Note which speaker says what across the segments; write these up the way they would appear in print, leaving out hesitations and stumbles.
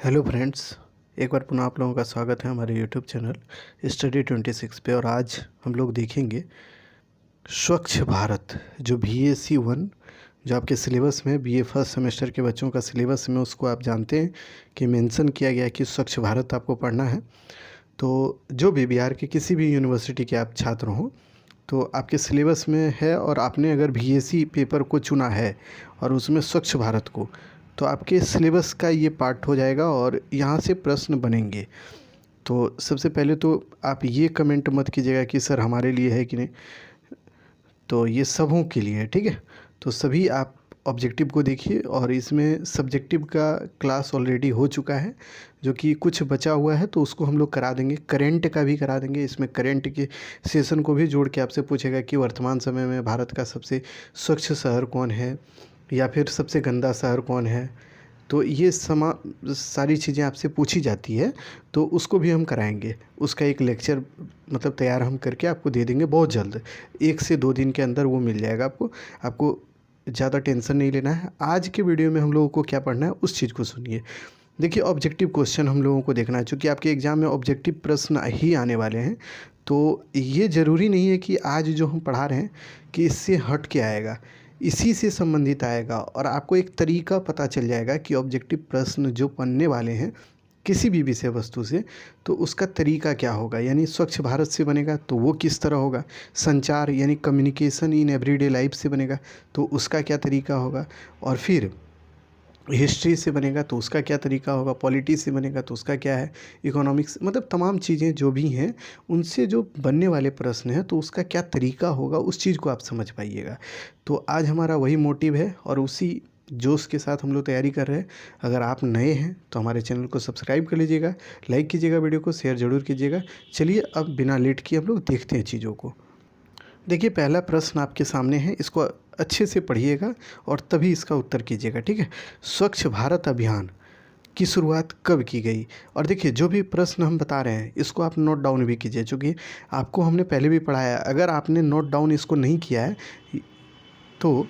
Speaker 1: Hello friends, एक बार पुनः आप लोगों का स्वागत है हमारे यूट्यूब चैनल स्टडी 26 पे। और आज हम लोग देखेंगे स्वच्छ भारत जो BSc 1 जो आपके सिलेबस में BA फर्स्ट सेमेस्टर के बच्चों का सिलेबस में उसको आप जानते हैं कि मेंशन किया गया है कि स्वच्छ भारत आपको पढ़ना है। तो जो भी बिहार के किसी भी यूनिवर्सिटी के आप छात्र हों तो आपके सिलेबस में है, और आपने अगर BSc पेपर को चुना है और उसमें स्वच्छ भारत को, तो आपके सिलेबस का ये पार्ट हो जाएगा और यहाँ से प्रश्न बनेंगे। तो सबसे पहले तो आप ये कमेंट मत कीजिएगा कि सर हमारे लिए है कि नहीं, तो ये सबों के लिए है, ठीक है। तो सभी आप ऑब्जेक्टिव को देखिए, और इसमें सब्जेक्टिव का क्लास ऑलरेडी हो चुका है, जो कि कुछ बचा हुआ है तो उसको हम लोग करा देंगे। करेंट का भी करा देंगे, इसमें करेंट के सेशन को भी जोड़ के आपसे पूछेगा कि वर्तमान समय में भारत का सबसे स्वच्छ शहर कौन है या फिर सबसे गंदा शहर कौन है। तो ये सारी चीज़ें आपसे पूछी जाती है, तो उसको भी हम कराएंगे। उसका एक लेक्चर मतलब तैयार हम करके आपको दे देंगे बहुत जल्द, 1 से 2 दिन के अंदर वो मिल जाएगा आपको ज़्यादा टेंशन नहीं लेना है। आज के वीडियो में हम लोगों को क्या पढ़ना है उस चीज़ को सुनिए। देखिए, ऑब्जेक्टिव क्वेश्चन हम लोगों को देखना है, चूँकि आपके एग्ज़ाम में ऑब्जेक्टिव प्रश्न ही आने वाले हैं। तो ये ज़रूरी नहीं है कि आज जो हम पढ़ा रहे हैं कि इससे हट के आएगा, इसी से संबंधित आएगा, और आपको एक तरीका पता चल जाएगा कि ऑब्जेक्टिव प्रश्न जो बनने वाले हैं किसी भी विषय वस्तु से, तो उसका तरीका क्या होगा। यानी स्वच्छ भारत से बनेगा तो वो किस तरह होगा, संचार यानी कम्युनिकेशन इन एवरीडे लाइफ से बनेगा तो उसका क्या तरीका होगा, और फिर हिस्ट्री से बनेगा तो उसका क्या तरीका होगा, पॉलिटी से बनेगा तो उसका क्या है, इकोनॉमिक्स, मतलब तमाम चीज़ें जो भी हैं उनसे जो बनने वाले प्रश्न हैं तो उसका क्या तरीका होगा, उस चीज़ को आप समझ पाइएगा। तो आज हमारा वही मोटिव है और उसी जोश के साथ हम लोग तैयारी कर रहे हैं। अगर आप नए हैं तो हमारे चैनल को सब्सक्राइब कर लीजिएगा, लाइक कीजिएगा, वीडियो को शेयर ज़रूर कीजिएगा। चलिए अब बिना लेट किए हम लोग देखते हैं चीज़ों को। देखिए, पहला प्रश्न आपके सामने है, इसको अच्छे से पढ़िएगा और तभी इसका उत्तर कीजिएगा, ठीक है। स्वच्छ भारत अभियान की शुरुआत कब की गई। और देखिए, जो भी प्रश्न हम बता रहे हैं इसको आप नोट डाउन भी कीजिए, क्योंकि आपको हमने पहले भी पढ़ाया। अगर आपने नोट डाउन इसको नहीं किया है तो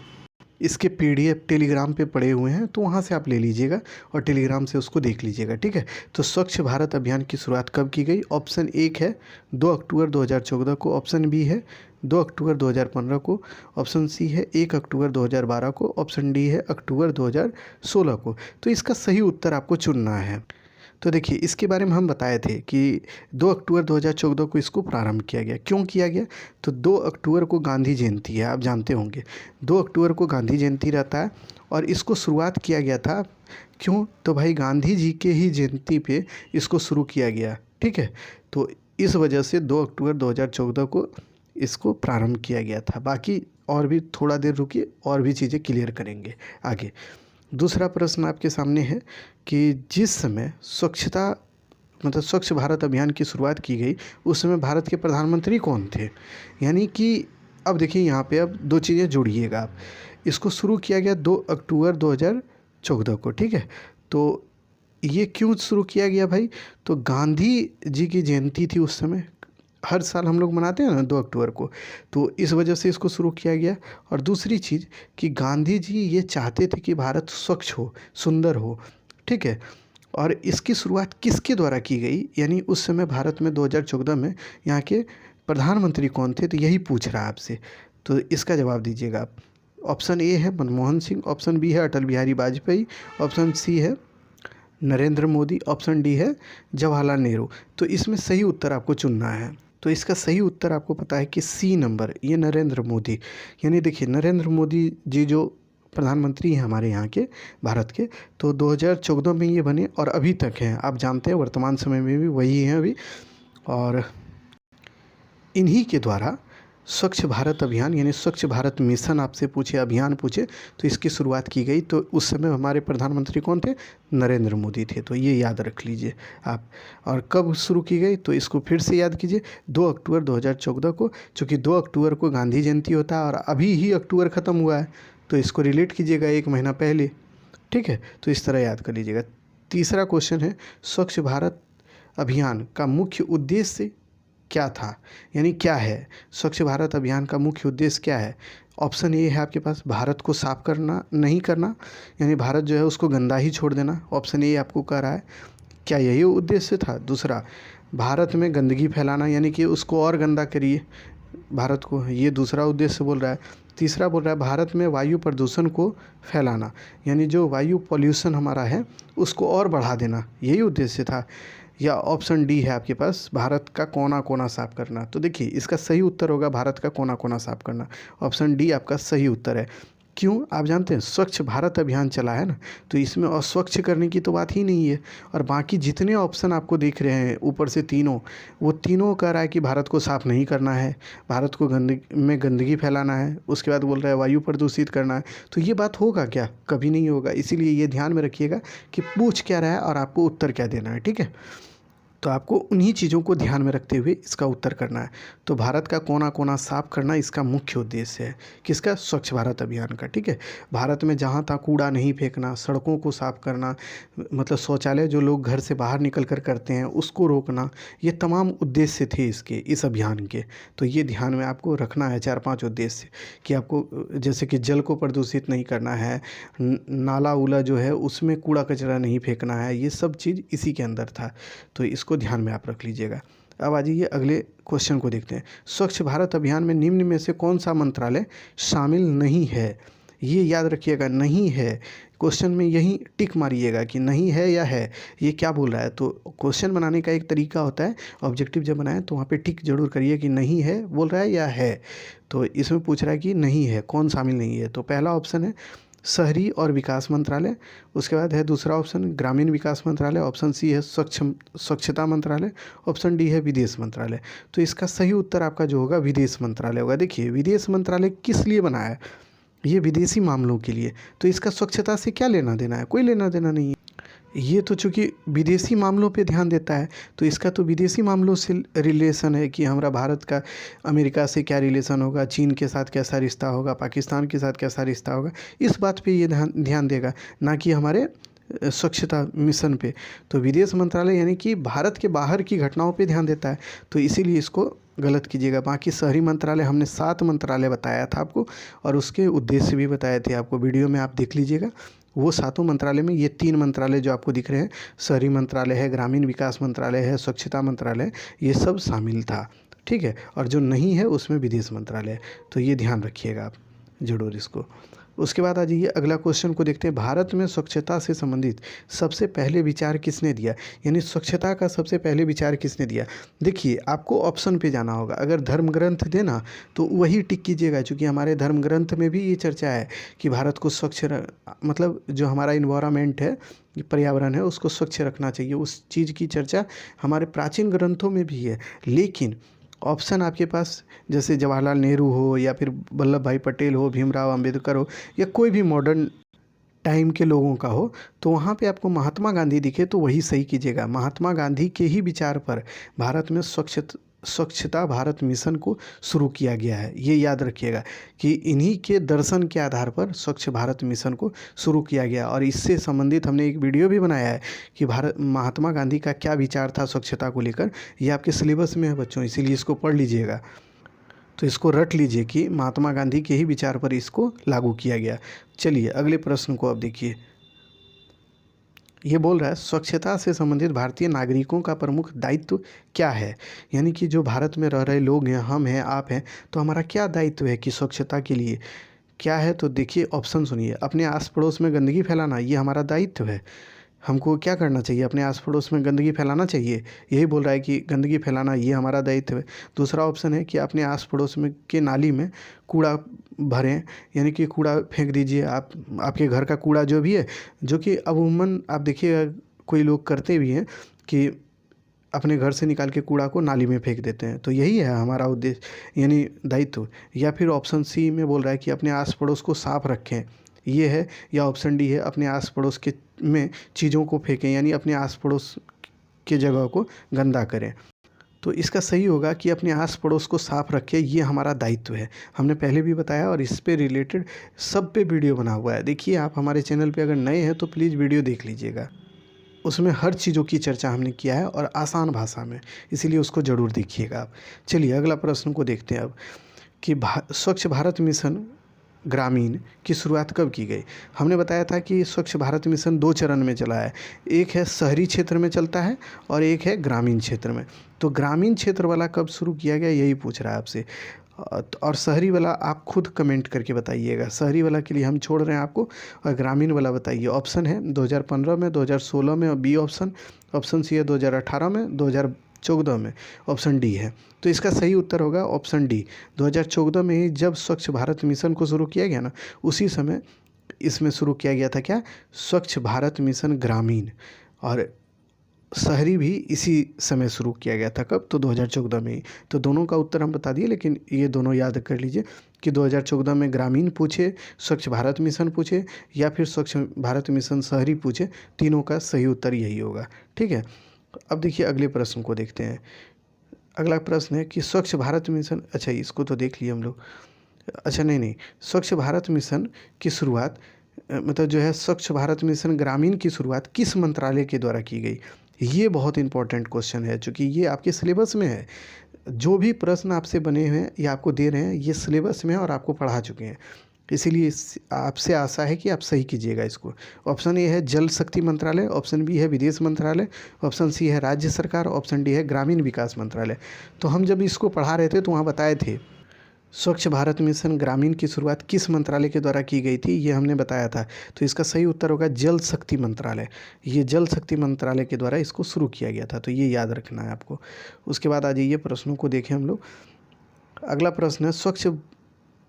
Speaker 1: इसके PDF टेलीग्राम पे पड़े हुए हैं, तो वहाँ से आप ले लीजिएगा और टेलीग्राम से उसको देख लीजिएगा, ठीक है। तो स्वच्छ भारत अभियान की शुरुआत कब की गई। ऑप्शन 1 है 2 अक्टूबर 2014 को, ऑप्शन B है 2 अक्टूबर 2015 को, ऑप्शन C है 1 अक्टूबर 2012 को, ऑप्शन D है अक्टूबर 2016 को। तो इसका सही उत्तर आपको चुनना है। तो देखिए, इसके बारे में हम बताए थे कि 2 अक्टूबर 2014 को इसको प्रारंभ किया गया। क्यों किया गया, तो 2 अक्टूबर को गांधी जयंती है, आप जानते होंगे 2 अक्टूबर को गांधी जयंती रहता है। और इसको शुरुआत किया गया था, क्यों, तो भाई गांधी जी के ही जयंती पे इसको शुरू किया गया, ठीक है। तो इस वजह से 2 अक्टूबर 2014 को इसको प्रारंभ किया गया था। बाकी और भी थोड़ा देर रुकिए, और भी चीज़ें क्लियर करेंगे आगे। दूसरा प्रश्न आपके सामने है कि जिस समय स्वच्छता मतलब स्वच्छ भारत अभियान की शुरुआत की गई उस समय भारत के प्रधानमंत्री कौन थे। यानी कि अब देखिए, यहाँ पे अब दो चीज़ें जोड़िएगा आप। इसको शुरू किया गया 2 अक्टूबर 2014 को, ठीक है। तो ये क्यों शुरू किया गया भाई, तो गांधी जी की जयंती थी उस समय, हर साल हम लोग मनाते हैं ना 2 अक्टूबर को, तो इस वजह से इसको शुरू किया गया। और दूसरी चीज़ कि गांधी जी ये चाहते थे कि भारत स्वच्छ हो, सुंदर हो, ठीक है। और इसकी शुरुआत किसके द्वारा की गई, यानी उस समय भारत में 2014 में यहाँ के प्रधानमंत्री कौन थे, तो यही पूछ रहा है आपसे। तो इसका जवाब दीजिएगा आप। ऑप्शन ए है मनमोहन सिंह, ऑप्शन बी है अटल बिहारी वाजपेयी, ऑप्शन सी है नरेंद्र मोदी, ऑप्शन डी है जवाहरलाल नेहरू। तो इसमें सही उत्तर आपको चुनना है। तो इसका सही उत्तर आपको पता है कि C नंबर, ये नरेंद्र मोदी। यानी देखिए, नरेंद्र मोदी जी जो प्रधानमंत्री हैं हमारे यहाँ के भारत के, तो 2014 में ये बने और अभी तक हैं, आप जानते हैं वर्तमान समय में भी वही हैं अभी। और इन्हीं के द्वारा स्वच्छ भारत अभियान यानी स्वच्छ भारत मिशन आपसे पूछे, अभियान पूछे, तो इसकी शुरुआत की गई। तो उस समय हमारे प्रधानमंत्री कौन थे, नरेंद्र मोदी थे। तो ये याद रख लीजिए आप। और कब शुरू की गई, तो इसको फिर से याद कीजिए, 2 अक्टूबर 2014 को, चूँकि 2 अक्टूबर को गांधी जयंती होता है और अभी ही अक्टूबर ख़त्म हुआ है, तो इसको रिलेट कीजिएगा 1 महीना पहले, ठीक है। तो इस तरह याद कर लीजिएगा। तीसरा क्वेश्चन है, स्वच्छ भारत अभियान का मुख्य उद्देश्य क्या था, यानी क्या है। स्वच्छ भारत अभियान का मुख्य उद्देश्य क्या है। ऑप्शन ए है आपके पास भारत को साफ करना नहीं करना, यानी भारत जो है उसको गंदा ही छोड़ देना। ऑप्शन ए आपको कह रहा है क्या यही उद्देश्य था। दूसरा, भारत में गंदगी फैलाना, यानी कि उसको और गंदा करिए भारत को, ये दूसरा उद्देश्य बोल रहा है। तीसरा बोल रहा है भारत में वायु प्रदूषण को फैलाना, यानी जो वायु पॉल्यूशन हमारा है उसको और बढ़ा देना, यही उद्देश्य था। या ऑप्शन डी है आपके पास भारत का कोना कोना साफ करना। तो देखिए इसका सही उत्तर होगा भारत का कोना कोना साफ करना। ऑप्शन डी आपका सही उत्तर है। क्यों, आप जानते हैं स्वच्छ भारत अभियान चला है ना, तो इसमें अस्वच्छ करने की तो बात ही नहीं है। और बाकी जितने ऑप्शन आपको दिख रहे हैं ऊपर से तीनों, वो तीनों कह रहा है कि भारत को साफ नहीं करना है, भारत को गंदगी फैलाना है, उसके बाद बोल रहा है वायु प्रदूषित करना है। तो ये बात होगा क्या, कभी नहीं होगा। इसीलिए ये ध्यान में रखिएगा कि पूछ क्या रहा है और आपको उत्तर क्या देना है, ठीक है। तो आपको उन्हीं चीज़ों को ध्यान में रखते हुए इसका उत्तर करना है। तो भारत का कोना कोना साफ करना इसका मुख्य उद्देश्य है, किसका, स्वच्छ भारत अभियान का, ठीक है। भारत में जहाँ तहाँ कूड़ा नहीं फेंकना, सड़कों को साफ करना, मतलब शौचालय जो लोग घर से बाहर निकल कर करते हैं उसको रोकना, ये तमाम उद्देश्य थे इसके, इस अभियान के। तो ये ध्यान में आपको रखना है 4-5 उद्देश्य, कि आपको जैसे कि जल को प्रदूषित नहीं करना है, नाला उला जो है उसमें कूड़ा कचरा नहीं फेंकना है, ये सब चीज़ इसी के अंदर था। तो इसको ध्यान में आप रख लीजिएगा। अब आ जाइए अगले क्वेश्चन को देखते हैं। स्वच्छ भारत अभियान में निम्न में से कौन सा मंत्रालय शामिल नहीं है। ये याद रखिएगा, नहीं है। क्वेश्चन में यही टिक मारिएगा कि नहीं है या है, ये क्या बोल रहा है। तो क्वेश्चन बनाने का एक तरीका होता है, ऑब्जेक्टिव जब बनाएं तो वहाँ पे टिक जरूर करिए कि नहीं है बोल रहा है या है। तो इसमें पूछ रहा है कि नहीं है, कौन शामिल नहीं है। तो पहला ऑप्शन है शहरी और विकास मंत्रालय, उसके बाद है दूसरा ऑप्शन ग्रामीण विकास मंत्रालय, ऑप्शन सी है स्वच्छता मंत्रालय, ऑप्शन डी है विदेश मंत्रालय। तो इसका सही उत्तर आपका जो होगा विदेश मंत्रालय होगा। देखिए विदेश मंत्रालय किस लिए बना है, ये विदेशी मामलों के लिए। तो इसका स्वच्छता से क्या लेना देना है, कोई लेना देना नहीं है। ये तो चूँकि विदेशी मामलों पे ध्यान देता है, तो इसका तो विदेशी मामलों से रिलेशन है कि हमारा भारत का अमेरिका से क्या रिलेशन होगा, चीन के साथ कैसा रिश्ता होगा, पाकिस्तान के साथ कैसा रिश्ता होगा, इस बात पे ये ध्यान देगा, ना कि हमारे स्वच्छता मिशन पे। तो विदेश मंत्रालय यानी कि भारत के बाहर की घटनाओं पे ध्यान देता है, तो इसीलिए इसको गलत कीजिएगा। बाकी शहरी मंत्रालय हमने 7 मंत्रालय बताया था आपको, और उसके उद्देश्य भी बताए थे आपको, वीडियो में आप देख लीजिएगा। वो 7 मंत्रालय में ये 3 मंत्रालय जो आपको दिख रहे हैं, शहरी मंत्रालय है, ग्रामीण विकास मंत्रालय है, स्वच्छता मंत्रालय, ये सब शामिल था, ठीक है। और जो नहीं है उसमें विदेश मंत्रालय है। तो ये ध्यान रखिएगा आप जरूर इसको। उसके बाद आ जाइए अगला क्वेश्चन को देखते हैं। भारत में स्वच्छता से संबंधित सबसे पहले विचार किसने दिया, यानी स्वच्छता का सबसे पहले विचार किसने दिया। देखिए आपको ऑप्शन पे जाना होगा, अगर धर्म ग्रंथ देना तो वही टिक कीजिएगा, क्योंकि हमारे धर्म ग्रंथ में भी ये चर्चा है कि भारत को मतलब जो हमारा इन्वायरमेंट है, पर्यावरण है, उसको स्वच्छ रखना चाहिए। उस चीज़ की चर्चा हमारे प्राचीन ग्रंथों में भी है। लेकिन ऑप्शन आपके पास जैसे जवाहरलाल नेहरू हो, या फिर वल्लभ भाई पटेल हो, भीमराव अंबेडकर हो, या कोई भी मॉडर्न टाइम के लोगों का हो, तो वहाँ पे आपको महात्मा गांधी दिखे तो वही सही कीजिएगा। महात्मा गांधी के ही विचार पर भारत में स्वच्छता भारत मिशन को शुरू किया गया है। ये याद रखिएगा कि इन्हीं के दर्शन के आधार पर स्वच्छ भारत मिशन को शुरू किया गया। और इससे संबंधित हमने एक वीडियो भी बनाया है कि महात्मा गांधी का क्या विचार था स्वच्छता को लेकर। ये आपके सिलेबस में है बच्चों, इसीलिए इसको पढ़ लीजिएगा। तो इसको रट लीजिए कि महात्मा गांधी के ही विचार पर इसको लागू किया गया। चलिए अगले प्रश्न को अब देखिए। ये बोल रहा है स्वच्छता से संबंधित भारतीय नागरिकों का प्रमुख दायित्व क्या है, यानी कि जो भारत में रह रहे लोग हैं, हम हैं, आप हैं, तो हमारा क्या दायित्व है कि स्वच्छता के लिए क्या है। तो देखिए ऑप्शन सुनिए। अपने आस पड़ोस में गंदगी फैलाना, ये हमारा दायित्व है। हमको क्या करना चाहिए, अपने आस पड़ोस में गंदगी फैलाना चाहिए, यही बोल रहा है कि गंदगी फैलाना ये हमारा दायित्व है। दूसरा ऑप्शन है कि अपने आस पड़ोस में के नाली में कूड़ा भरें, यानी कि कूड़ा फेंक दीजिए आप, आपके घर का कूड़ा जो भी है, जो कि अमूमन आप देखिए कोई लोग करते भी हैं कि अपने घर से निकाल के कूड़ा को नाली में फेंक देते हैं। तो यही है हमारा उद्देश्य यानी दायित्व। या फिर ऑप्शन सी में बोल रहा है कि अपने आस पड़ोस को साफ रखें, ये है। या ऑप्शन डी है अपने आस पड़ोस के में चीज़ों को फेंकें, यानी अपने आस पड़ोस के जगह को गंदा करें। तो इसका सही होगा कि अपने आस पड़ोस को साफ रखें, ये हमारा दायित्व है। हमने पहले भी बताया और इस पे रिलेटेड सब पे वीडियो बना हुआ है। देखिए आप हमारे चैनल पे अगर नए हैं तो प्लीज़ वीडियो देख लीजिएगा। उसमें हर चीज़ों की चर्चा हमने किया है और आसान भाषा में, इसीलिए उसको ज़रूर देखिएगा आप। चलिए अगला प्रश्न को देखते हैं अब कि स्वच्छ भारत मिशन ग्रामीण की शुरुआत कब की गई। हमने बताया था कि स्वच्छ भारत मिशन 2 चरण में चला है, एक है शहरी क्षेत्र में चलता है और एक है ग्रामीण क्षेत्र में। तो ग्रामीण क्षेत्र वाला कब शुरू किया गया यही पूछ रहा है आपसे, और शहरी वाला आप खुद कमेंट करके बताइएगा। शहरी वाला के लिए हम छोड़ रहे हैं आपको, और ग्रामीण वाला बताइए। ऑप्शन है 2015 में, 2016 में और बी ऑप्शन, ऑप्शन सी है 2018 में, 2014 में, ऑप्शन डी है। तो इसका सही उत्तर होगा ऑप्शन डी। 2014 में ही जब स्वच्छ भारत मिशन को शुरू किया गया ना, उसी समय इसमें शुरू किया गया था क्या, स्वच्छ भारत मिशन ग्रामीण, और शहरी भी इसी समय शुरू किया गया था। कब, तो 2014 में ही। तो दोनों का उत्तर हम बता दिए, लेकिन ये दोनों याद कर लीजिए कि 2014 में ग्रामीण पूछे, स्वच्छ भारत मिशन पूछे, या फिर स्वच्छ भारत मिशन शहरी पूछे, तीनों का सही उत्तर यही होगा। ठीक है, अब देखिए अगले प्रश्न को देखते हैं। अगला प्रश्न है कि स्वच्छ भारत मिशन, अच्छा इसको तो देख लिए हम लोग। अच्छा नहीं, स्वच्छ भारत मिशन की शुरुआत मतलब जो है स्वच्छ भारत मिशन ग्रामीण की शुरुआत किस मंत्रालय के द्वारा की गई। ये बहुत इंपॉर्टेंट क्वेश्चन है, चूँकि ये आपके सिलेबस में है। जो भी प्रश्न आपसे बने हुए हैं या आपको दे रहे हैं, ये सिलेबस में है और आपको पढ़ा चुके हैं, इसीलिए आपसे आशा है कि आप सही कीजिएगा इसको। ऑप्शन ए है जल शक्ति मंत्रालय, ऑप्शन बी है विदेश मंत्रालय, ऑप्शन सी है राज्य सरकार, ऑप्शन डी है ग्रामीण विकास मंत्रालय। तो हम जब इसको पढ़ा रहे थे तो वहाँ बताए थे स्वच्छ भारत मिशन ग्रामीण की शुरुआत किस मंत्रालय के द्वारा की गई थी, ये हमने बताया था। तो इसका सही उत्तर होगा जल शक्ति मंत्रालय। ये जल शक्ति मंत्रालय के द्वारा इसको शुरू किया गया था, तो ये याद रखना है आपको। उसके बाद आ जाइए प्रश्नों को देखें हम लोग। अगला प्रश्न है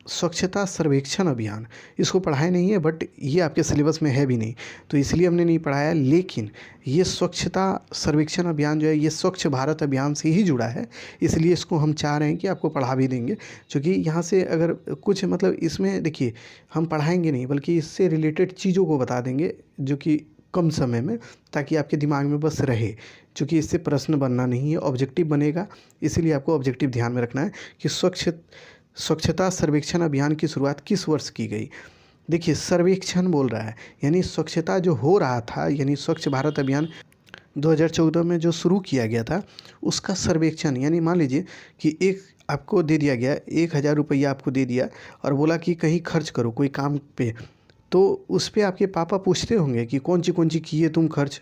Speaker 1: स्वच्छता सर्वेक्षण अभियान। इसको पढ़ाया नहीं है, बट ये आपके सिलेबस में है भी नहीं, तो इसलिए हमने नहीं पढ़ाया। लेकिन ये स्वच्छता सर्वेक्षण अभियान जो है, ये स्वच्छ भारत अभियान से ही जुड़ा है, इसलिए इसको हम चाह रहे हैं कि आपको पढ़ा भी देंगे। क्योंकि यहाँ से अगर कुछ मतलब इसमें देखिए, हम पढ़ाएंगे नहीं बल्कि इससे रिलेटेड चीज़ों को बता देंगे, जो कि कम समय में, ताकि आपके दिमाग में बस रहे। क्योंकि इससे प्रश्न बनना नहीं है, ऑब्जेक्टिव बनेगा, इसीलिए आपको ऑब्जेक्टिव ध्यान में रखना है कि स्वच्छता सर्वेक्षण अभियान की शुरुआत किस वर्ष की गई। देखिए सर्वेक्षण बोल रहा है, यानी स्वच्छता जो हो रहा था, यानी स्वच्छ भारत अभियान 2014 में जो शुरू किया गया था, उसका सर्वेक्षण। यानी मान लीजिए कि एक आपको दे दिया गया, 1000 रुपया आपको दे दिया और बोला कि कहीं खर्च करो कोई काम पे, तो उस पर आपके पापा पूछते होंगे कि कौन सी किए तुम खर्च।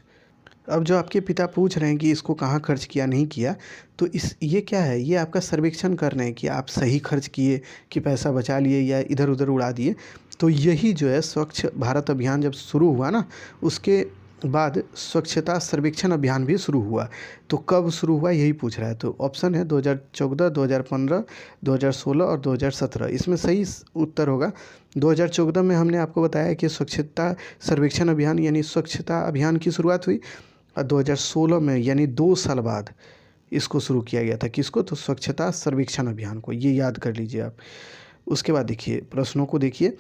Speaker 1: अब जो आपके पिता पूछ रहे हैं कि इसको कहाँ खर्च किया नहीं किया, तो ये क्या है, ये आपका सर्वेक्षण कर रहे हैं कि आप सही खर्च किए, कि पैसा बचा लिए या इधर उधर उड़ा दिए। तो यही जो है स्वच्छ भारत अभियान जब शुरू हुआ ना, उसके बाद स्वच्छता सर्वेक्षण अभियान भी शुरू हुआ। तो कब शुरू हुआ यही पूछ रहा है। तो ऑप्शन है 2014, 2015, 2016 और 2017। इसमें सही उत्तर होगा 2014 में। हमने आपको बताया कि स्वच्छता सर्वेक्षण अभियान यानी स्वच्छता अभियान की शुरुआत हुई, और 2016 में यानी 2 साल बाद इसको शुरू किया गया था। किसको, तो स्वच्छता सर्वेक्षण अभियान को, ये याद कर लीजिए आप। उसके बाद देखिए प्रश्नों को देखिए।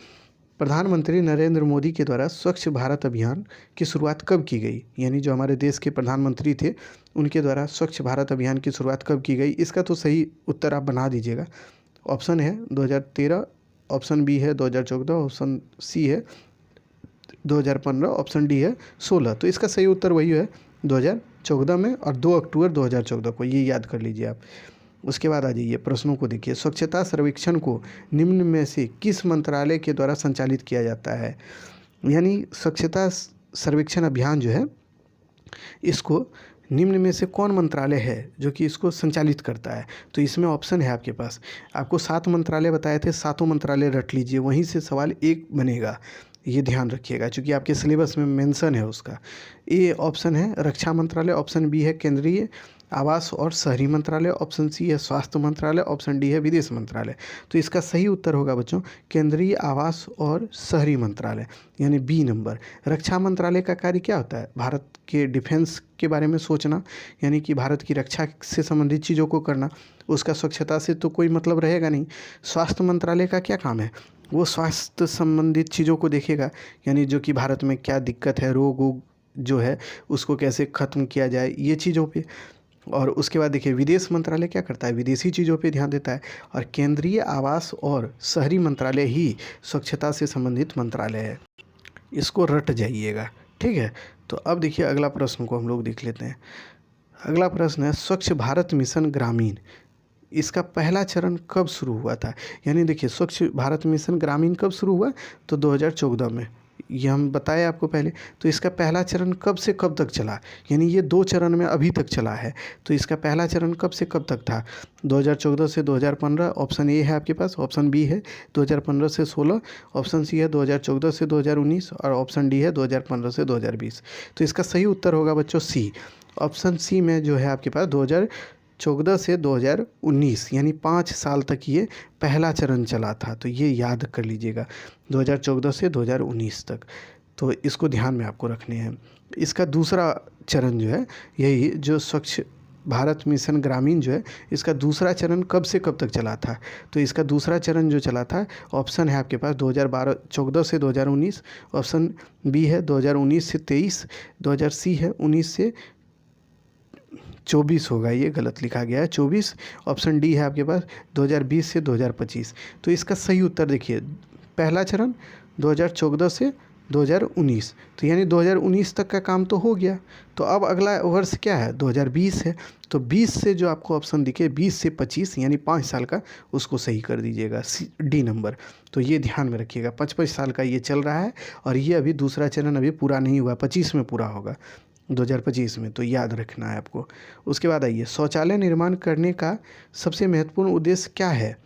Speaker 1: प्रधानमंत्री नरेंद्र मोदी के द्वारा स्वच्छ भारत अभियान की शुरुआत कब की गई, यानी जो हमारे देश के प्रधानमंत्री थे उनके द्वारा स्वच्छ भारत अभियान की शुरुआत कब की गई। इसका तो सही उत्तर आप बना दीजिएगा। ऑप्शन है 2013, ऑप्शन बी है 2014, ऑप्शन सी है 2015, ऑप्शन डी है 16। तो इसका सही उत्तर वही है 2014 में, और 2 अक्टूबर 2014 को, ये याद कर लीजिए आप। उसके बाद आ जाइए प्रश्नों को देखिए। स्वच्छता सर्वेक्षण को निम्न में से किस मंत्रालय के द्वारा संचालित किया जाता है, यानी स्वच्छता सर्वेक्षण अभियान जो है, इसको निम्न में से कौन मंत्रालय है जो कि इसको संचालित करता है। तो इसमें ऑप्शन है आपके पास, आपको 7 मंत्रालय बताए थे, सातों मंत्रालय रट लीजिए, वहीं से सवाल एक बनेगा, ये ध्यान रखिएगा, क्योंकि आपके सिलेबस में मेंशन है उसका। ए ऑप्शन है रक्षा मंत्रालय, ऑप्शन बी है केंद्रीय आवास और शहरी मंत्रालय, ऑप्शन सी है स्वास्थ्य मंत्रालय, ऑप्शन डी है विदेश मंत्रालय। तो इसका सही उत्तर होगा बच्चों केंद्रीय आवास और शहरी मंत्रालय, यानी बी नंबर। रक्षा मंत्रालय का कार्य क्या होता है, भारत के डिफेंस के बारे में सोचना, यानी कि भारत की रक्षा से संबंधित चीज़ों को करना। उसका स्वच्छता से तो कोई मतलब रहेगा नहीं। स्वास्थ्य मंत्रालय का क्या काम है, वो स्वास्थ्य संबंधित चीज़ों को देखेगा, यानी जो कि भारत में क्या दिक्कत है, रोग वोग जो है उसको कैसे ख़त्म किया जाए, ये चीज़ों पे। और उसके बाद देखिए विदेश मंत्रालय क्या करता है, विदेशी चीज़ों पे ध्यान देता है। और केंद्रीय आवास और शहरी मंत्रालय ही स्वच्छता से संबंधित मंत्रालय है, इसको रट जाइएगा, ठीक है। तो अब देखिए अगला प्रश्न को हम लोग देख लेते हैं। अगला प्रश्न है स्वच्छ भारत मिशन ग्रामीण, इसका पहला चरण कब शुरू हुआ था? यानी देखिए स्वच्छ भारत मिशन ग्रामीण कब शुरू हुआ? तो 2014 में, ये हम बताए आपको पहले। तो इसका पहला चरण कब से कब तक चला? यानी ये 2 चरण में अभी तक चला है। तो इसका पहला चरण कब से कब तक था? 2014 से 2015, ऑप्शन ए है आपके पास, ऑप्शन बी है 2015 से 16, ऑप्शन सी है 2014 से 2019 और ऑप्शन डी है 2015 से 2020। तो इसका सही उत्तर होगा बच्चों सी। ऑप्शन सी में जो है आपके पास 2014 से 2019 यानी 5 साल तक ये पहला चरण चला था। तो ये याद कर लीजिएगा 2014 से 2019 तक, तो इसको ध्यान में आपको रखने हैं। इसका दूसरा चरण जो है यही जो स्वच्छ भारत मिशन ग्रामीण जो है, इसका दूसरा चरण कब से कब तक चला था? तो इसका दूसरा चरण जो चला था, ऑप्शन है आपके पास 2014 से 2019, ऑप्शन बी है 2019 से 23, 2000 सी है 19 से 24 होगा, ये गलत लिखा गया है 24, ऑप्शन डी है आपके पास 2020 से 2025। तो इसका सही उत्तर देखिए, पहला चरण 2014 से 2019, तो यानी 2019 तक का काम तो हो गया। तो अब अगला वर्ष क्या है? 2020 है। तो 20 से जो आपको ऑप्शन दिखे 20 से 25 यानी 5 साल का, उसको सही कर दीजिएगा, डी नंबर। तो ये ध्यान में रखिएगा, 5-5 साल का ये चल रहा है और ये अभी दूसरा चरण अभी पूरा नहीं हुआ, 25 में पूरा होगा, 2025 में। तो याद रखना है आपको। उसके बाद आइए, शौचालय निर्माण करने का सबसे महत्वपूर्ण उद्देश्य क्या है?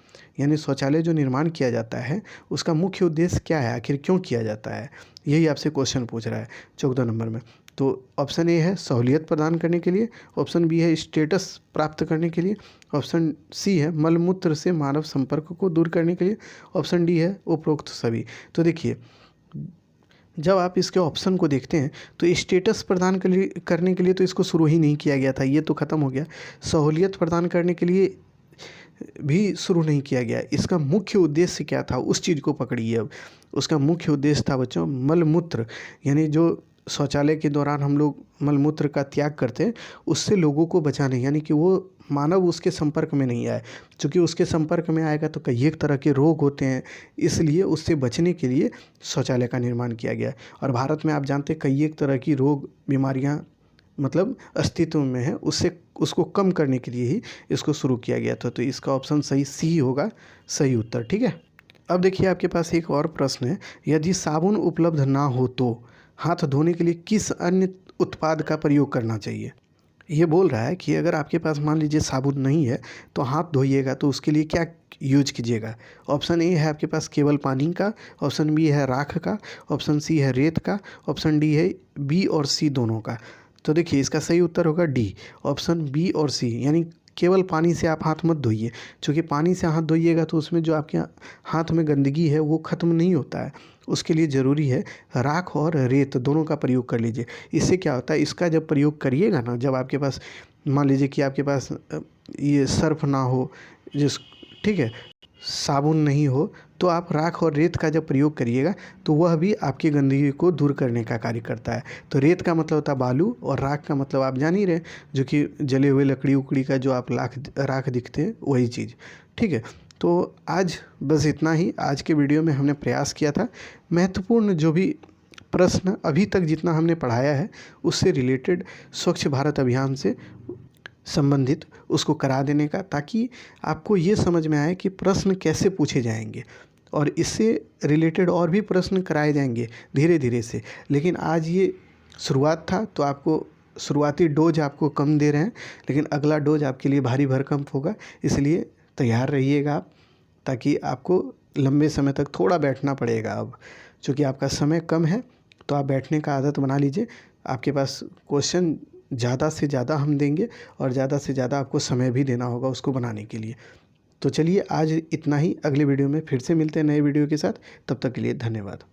Speaker 1: यानी शौचालय जो निर्माण किया जाता है उसका मुख्य उद्देश्य क्या है, आखिर क्यों किया जाता है? यही आपसे क्वेश्चन पूछ रहा है 14 नंबर में। तो ऑप्शन ए है सहूलियत प्रदान करने के लिए, ऑप्शन बी है स्टेटस प्राप्त करने के लिए, ऑप्शन सी है मलमूत्र से मानव संपर्क को दूर करने के लिए, ऑप्शन डी है उपरोक्त सभी। तो देखिए जब आप इसके ऑप्शन को देखते हैं तो स्टेटस प्रदान करने के लिए तो इसको शुरू ही नहीं किया गया था, ये तो ख़त्म हो गया। सहूलियत प्रदान करने के लिए भी शुरू नहीं किया गया। इसका मुख्य उद्देश्य क्या था, उस चीज़ को पकड़िए। अब उसका मुख्य उद्देश्य था बच्चों मलमूत्र, यानी जो शौचालय के दौरान हम लोग मलमूत्र का त्याग करते हैं उससे लोगों को बचाने, यानी कि वो मानव उसके संपर्क में नहीं आए, क्योंकि उसके संपर्क में आएगा तो कई एक तरह के रोग होते हैं, इसलिए उससे बचने के लिए शौचालय का निर्माण किया गया। और भारत में आप जानते हैं कई एक तरह की रोग बीमारियां मतलब अस्तित्व में है, उसको कम करने के लिए ही इसको शुरू किया गया था। तो इसका ऑप्शन सही सी होगा सही उत्तर, ठीक है। अब देखिए आपके पास एक और प्रश्न है, यदि साबुन उपलब्ध ना हो तो हाथ धोने के लिए किस अन्य उत्पाद का प्रयोग करना चाहिए? ये बोल रहा है कि अगर आपके पास मान लीजिए साबुन नहीं है तो हाथ धोइएगा तो उसके लिए क्या यूज कीजिएगा? ऑप्शन ए है आपके पास केवल पानी का, ऑप्शन बी है राख का, ऑप्शन सी है रेत का, ऑप्शन डी है बी और सी दोनों का। तो देखिए इसका सही उत्तर होगा डी, ऑप्शन बी और सी, यानी केवल पानी से आप हाथ मत धोइए, क्योंकि पानी से हाथ धोइएगा तो उसमें जो आपके हाथ में गंदगी है वो ख़त्म नहीं होता है। उसके लिए ज़रूरी है राख और रेत दोनों का प्रयोग कर लीजिए। इससे क्या होता है, इसका जब प्रयोग करिएगा ना, जब आपके पास मान लीजिए कि आपके पास ये सर्फ ना हो, ठीक है, साबुन नहीं हो, तो आप राख और रेत का जब प्रयोग करिएगा तो वह भी आपकी गंदगी को दूर करने का कार्य करता है। तो रेत का मतलब होता है बालू और राख का मतलब आप जान ही रहे, जो कि जले हुए लकड़ी उकड़ी का जो आप राख दिखते हैं वही चीज़, ठीक है। तो आज बस इतना ही, आज के वीडियो में हमने प्रयास किया था महत्वपूर्ण जो भी प्रश्न अभी तक जितना हमने पढ़ाया है उससे रिलेटेड स्वच्छ भारत अभियान से संबंधित उसको करा देने का, ताकि आपको ये समझ में आए कि प्रश्न कैसे पूछे जाएंगे और इससे रिलेटेड और भी प्रश्न कराए जाएंगे धीरे धीरे से। लेकिन आज ये शुरुआत था तो आपको शुरुआती डोज आपको कम दे रहे हैं, लेकिन अगला डोज आपके लिए भारी भरकम होगा, इसलिए तैयार रहिएगा आप, ताकि आपको लंबे समय तक थोड़ा बैठना पड़ेगा। अब चूँकि आपका समय कम है तो आप बैठने का आदत बना लीजिए। आपके पास क्वेश्चन ज़्यादा से ज़्यादा हम देंगे और ज़्यादा से ज़्यादा आपको समय भी देना होगा उसको बनाने के लिए। तो चलिए आज इतना ही, अगले वीडियो में फिर से मिलते हैं नए वीडियो के साथ, तब तक के लिए धन्यवाद।